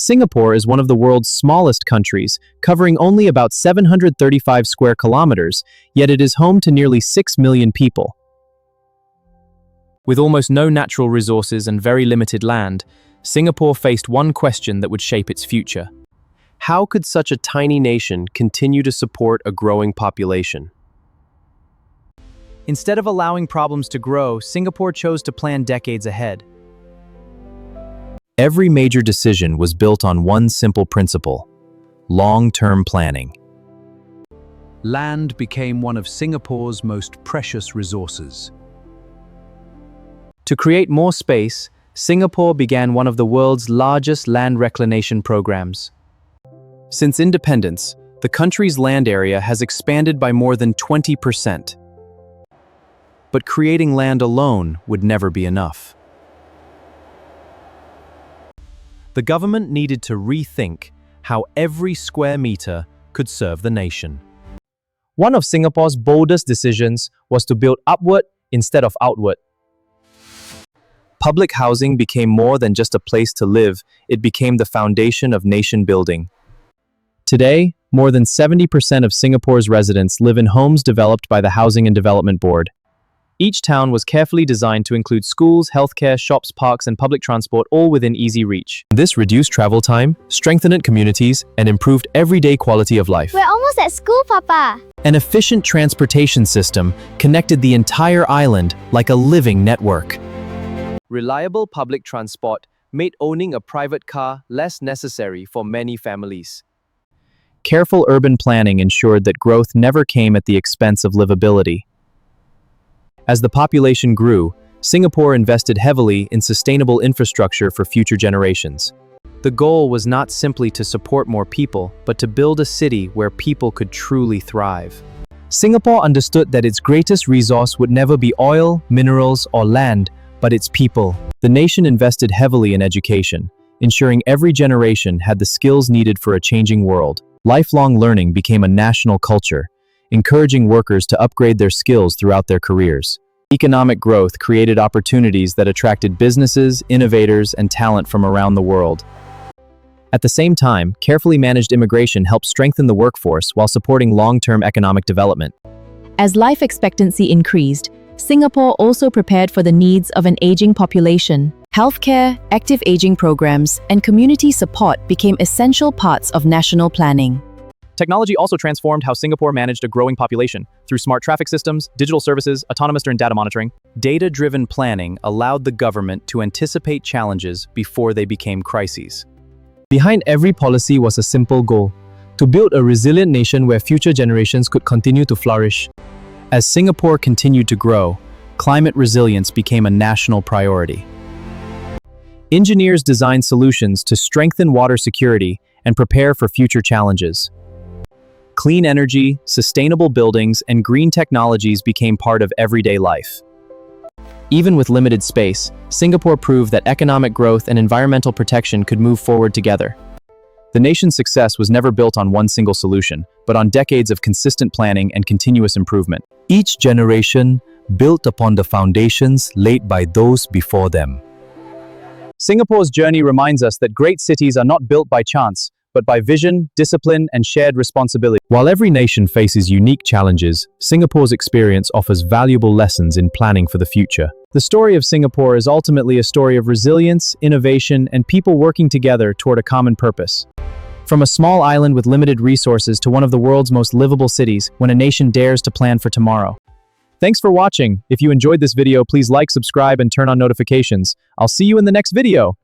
Singapore is one of the world's smallest countries, covering only about 735 square kilometers, yet it is home to nearly 6 million people. With almost no natural resources and very limited land, Singapore faced one question that would shape its future. How could such a tiny nation continue to support a growing population? Instead of allowing problems to grow, Singapore chose to plan decades ahead. Every major decision was built on one simple principle: long-term planning. Land became one of Singapore's most precious resources. To create more space, Singapore began one of the world's largest land reclamation programs. Since independence, the country's land area has expanded by more than 20%. But creating land alone would never be enough. The government needed to rethink how every square meter could serve the nation. One of Singapore's boldest decisions was to build upward instead of outward. Public housing became more than just a place to live, it became the foundation of nation building. Today, more than 70% of Singapore's residents live in homes developed by the Housing and Development Board. Each town was carefully designed to include schools, healthcare, shops, parks, and public transport, all within easy reach. This reduced travel time, strengthened communities, and improved everyday quality of life. We're almost at school, Papa. An efficient transportation system connected the entire island like a living network. Reliable public transport made owning a private car less necessary for many families. Careful urban planning ensured that growth never came at the expense of livability. As the population grew, Singapore invested heavily in sustainable infrastructure for future generations. The goal was not simply to support more people, but to build a city where people could truly thrive. Singapore understood that its greatest resource would never be oil, minerals, or land, but its people. The nation invested heavily in education, ensuring every generation had the skills needed for a changing world. Lifelong learning became a national culture, encouraging workers to upgrade their skills throughout their careers. Economic growth created opportunities that attracted businesses, innovators, and talent from around the world. At the same time, carefully managed immigration helped strengthen the workforce while supporting long-term economic development. As life expectancy increased, Singapore also prepared for the needs of an aging population. Healthcare, active aging programs, and community support became essential parts of national planning. Technology also transformed how Singapore managed a growing population through smart traffic systems, digital services, autonomous and data monitoring. Data-driven planning allowed the government to anticipate challenges before they became crises. Behind every policy was a simple goal: to build a resilient nation where future generations could continue to flourish. As Singapore continued to grow, climate resilience became a national priority. Engineers designed solutions to strengthen water security and prepare for future challenges. Clean energy, sustainable buildings, and green technologies became part of everyday life. Even with limited space, Singapore proved that economic growth and environmental protection could move forward together. The nation's success was never built on one single solution, but on decades of consistent planning and continuous improvement. Each generation built upon the foundations laid by those before them. Singapore's journey reminds us that great cities are not built by chance, but by vision, discipline, and shared responsibility. While every nation faces unique challenges, Singapore's experience offers valuable lessons in planning for the future. The story of Singapore is ultimately a story of resilience, innovation, and people working together toward a common purpose. From a small island with limited resources to one of the world's most livable cities, when a nation dares to plan for tomorrow. Thanks for watching. If you enjoyed this video, please like, subscribe, and turn on notifications. I'll see you in the next video.